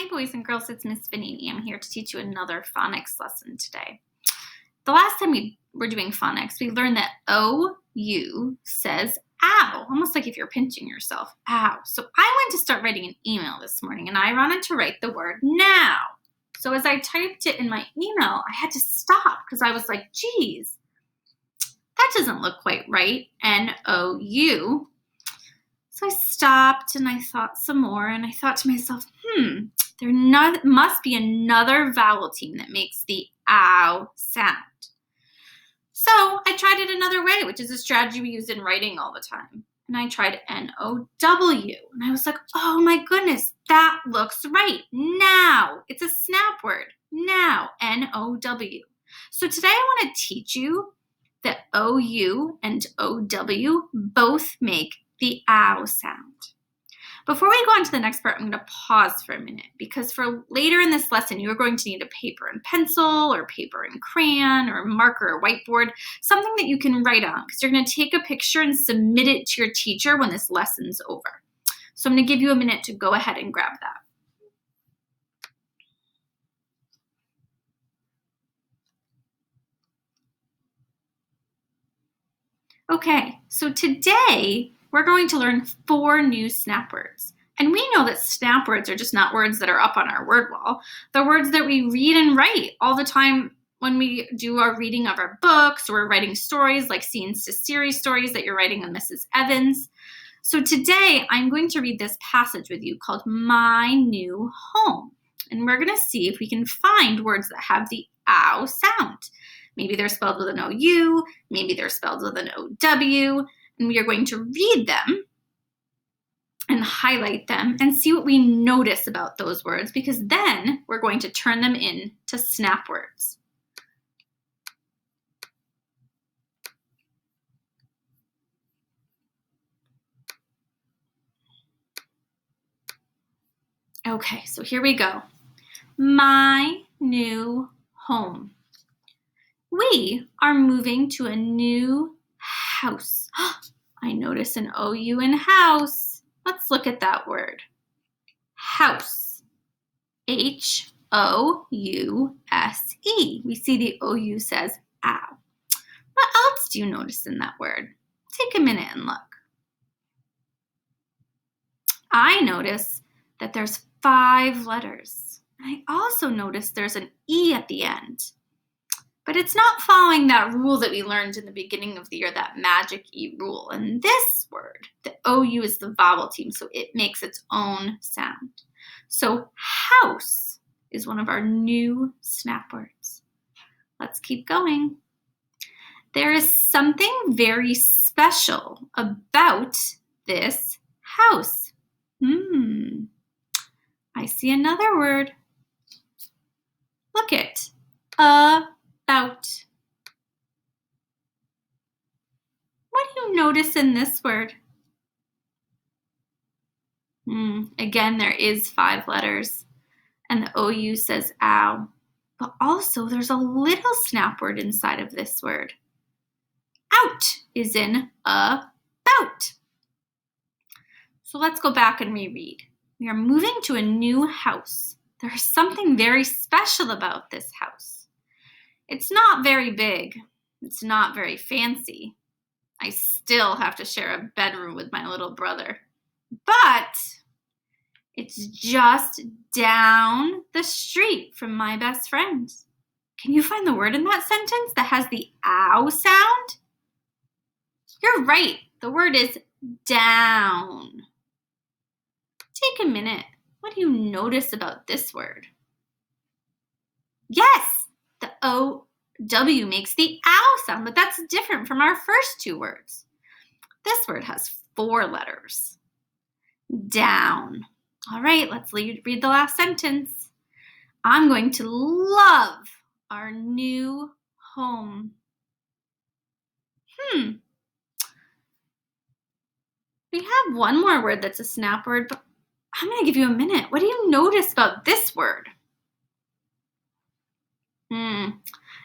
Hey boys and girls, it's Miss Vanini. I'm here to teach you another phonics lesson today. The last time we were doing phonics, we learned that OU says ow, almost like if you're pinching yourself, ow. So I went to start writing an email this morning and I wanted to write the word now. So as I typed it in my email, I had to stop because I was like, geez, that doesn't look quite right, N-O-U. So I stopped and I thought some more and I thought to myself, there must be another vowel team that makes the ow sound. So I tried it another way, which is a strategy we use in writing all the time. And I tried N-O-W. And I was like, oh my goodness, that looks right. Now. It's a snap word. Now. N-O-W. So today I want to teach you that O-U and O-W both make the ow sound. Before we go on to the next part, I'm going to pause for a minute because for later in this lesson, you're going to need a paper and pencil or paper and crayon or marker or whiteboard, something that you can write on because you're going to take a picture and submit it to your teacher when this lesson's over. So I'm going to give you a minute to go ahead and grab that. Okay, so today we're going to learn 4 new snap words. And we know that snap words are just not words that are up on our word wall. They're words that we read and write all the time when we do our reading of our books or we're writing stories like Scenes to Series stories that you're writing on Mrs. Evans. So today I'm going to read this passage with you called My New Home. And we're going to see if we can find words that have the ow sound. Maybe they're spelled with an O-U, maybe they're spelled with an O-W, and we are going to read them and highlight them and see what we notice about those words because then we're going to turn them into snap words. Okay, so here we go. My new home. We are moving to a new house. I notice an O-U in house. Let's look at that word. House. H-O-U-S-E. We see the O-U says ow. What else do you notice in that word? Take a minute and look. I notice that there's 5 letters. I also notice there's an E at the end. But it's not following that rule that we learned in the beginning of the year, that magic E rule. And this word, the O-U is the vowel team, so it makes its own sound. So house is one of our new snap words. Let's keep going. There is something very special about this house. I see another word. Look it. About. What do you notice in this word? Again, there is 5 letters, and the O-U says ow. But also, there's a little snap word inside of this word. Out is in about. So let's go back and reread. We are moving to a new house. There's something very special about this house. It's not very big. It's not very fancy. I still have to share a bedroom with my little brother. But it's just down the street from my best friend. Can you find the word in that sentence that has the ow sound? You're right. The word is down. Take a minute. What do you notice about this word? Yes! The O-W makes the ow sound, but that's different from our first 2 words. This word has 4 letters. Down. All right, let's read the last sentence. I'm going to love our new home. We have one more word that's a snap word, but I'm going to give you a minute. What do you notice about this word?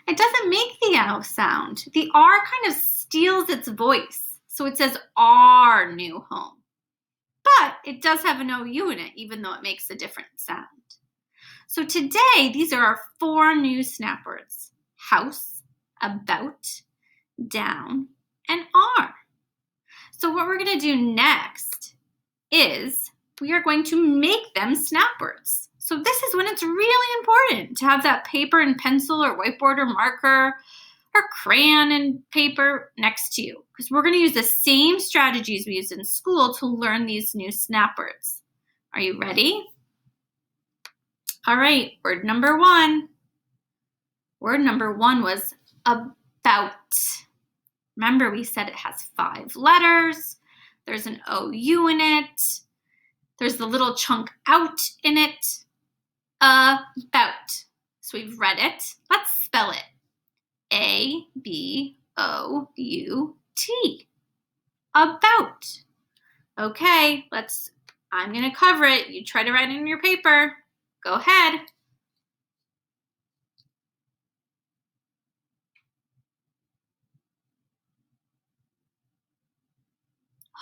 It doesn't make the ow sound. The R kind of steals its voice. So it says our new home. But it does have an OU in it, even though it makes a different sound. So today, these are our 4 new snap words: house, about, down, and are. So what we're going to do next is we are going to make them snap words. So this is when it's really important to have that paper and pencil or whiteboard or marker or crayon and paper next to you, because we're going to use the same strategies we used in school to learn these new snap words. Are you ready? All right, word number 1. Word number 1 was about. Remember, we said it has 5 letters. There's an OU in it. There's the little chunk out in it. About. So we've read it. Let's spell it. A-B-O-U-T. About. Okay, I'm going to cover it. You try to write it in your paper. Go ahead.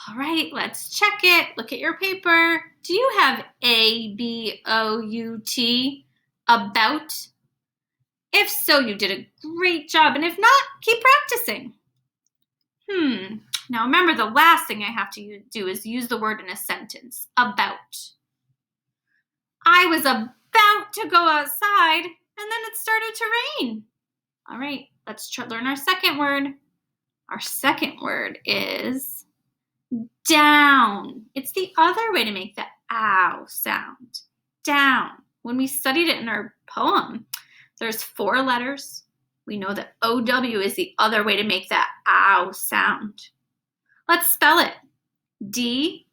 All right, let's check it. Look at your paper. Do you have A-B-O-U-T, about? If so, you did a great job. And if not, keep practicing. Now remember, the last thing I have to do is use the word in a sentence. About. I was about to go outside, and then it started to rain. All right, let's learn our second word. Our second word is down. It's the other way to make the ow sound. Down. When we studied it in our poem, there's 4 letters. We know that OW is the other way to make that ow sound. Let's spell it. D-O-W-N.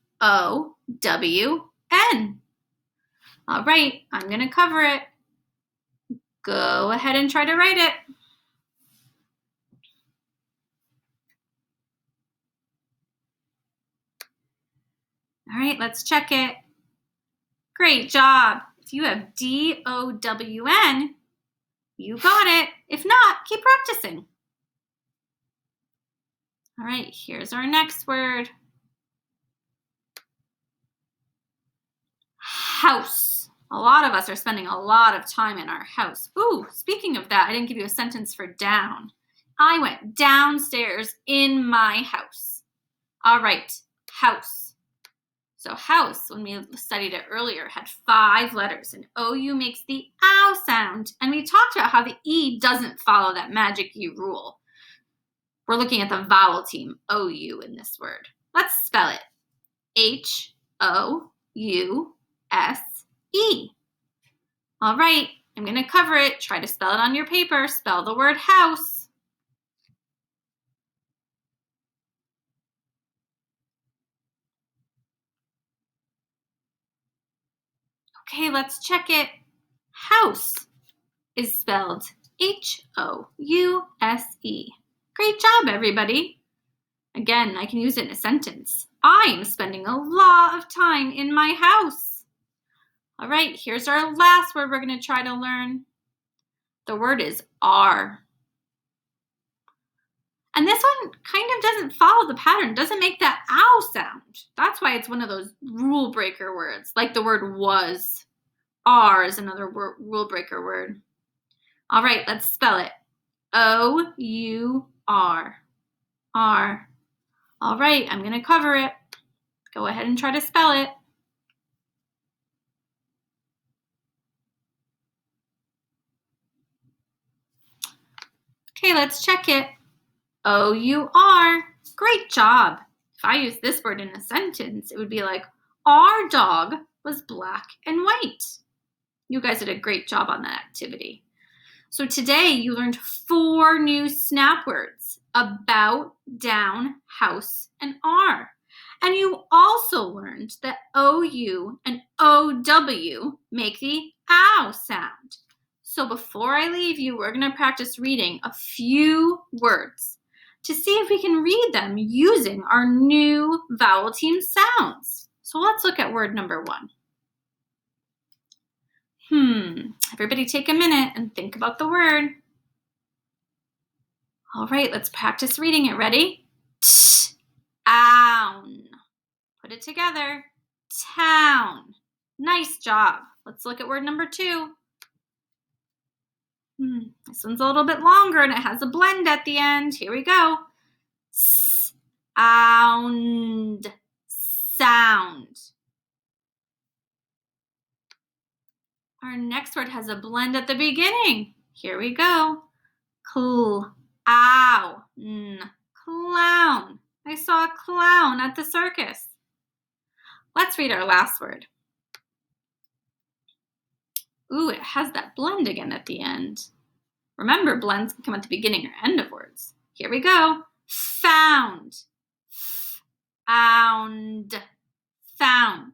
All right, I'm going to cover it. Go ahead and try to write it. All right, let's check it. Great job. If you have D-O-W-N, you got it. If not, keep practicing. All right, here's our next word. House. A lot of us are spending a lot of time in our house. Ooh, speaking of that, I didn't give you a sentence for down. I went downstairs in my house. All right, house. So house, when we studied it earlier, had 5 letters, and OU makes the ow sound. And we talked about how the E doesn't follow that magic E rule. We're looking at the vowel team, OU, in this word. Let's spell it. H-O-U-S-E. All right, I'm going to cover it. Try to spell it on your paper. Spell the word house. Okay, let's check it. House is spelled H-O-U-S-E. Great job, everybody. Again, I can use it in a sentence. I'm spending a lot of time in my house. All right, here's our last word we're going to try to learn. The word is are. And this one kind of doesn't follow the pattern, doesn't make that ow sound. That's why it's one of those rule breaker words, like the word was. Are is another rule breaker word. All right, let's spell it. O-U-R. Are. All right, I'm going to cover it. Go ahead and try to spell it. Okay, let's check it. O-U-R. Great job. If I use this word in a sentence, it would be like, our dog was black and white. You guys did a great job on that activity. So today you learned 4 new snap words: about, down, house, and are. And you also learned that OU and OW make the ow sound. So before I leave you, we're going to practice reading a few words to see if we can read them using our new vowel team sounds. So let's look at word number 1. Everybody take a minute and think about the word. All right, let's practice reading it. Ready? Town. Put it together. Town. Nice job. Let's look at word number 2. This one's a little bit longer and it has a blend at the end. Here we go. Sound. Sound. Our next word has a blend at the beginning. Here we go. Clown. Clown. I saw a clown at the circus. Let's read our last word. Ooh, it has that blend again at the end. Remember, blends can come at the beginning or end of words. Here we go. Found. Found. Found.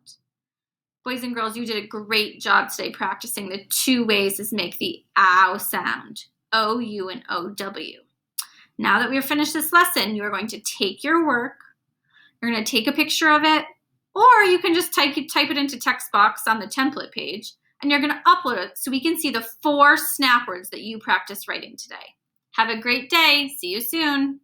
Boys and girls, you did a great job today practicing the 2 ways to make the ow sound. O-U and O-W. Now that we're finished this lesson, you are going to take your work. You're going to take a picture of it, or you can just type it into text box on the template page, and you're going to upload it so we can see the 4 snap words that you practiced writing today. Have a great day. See you soon.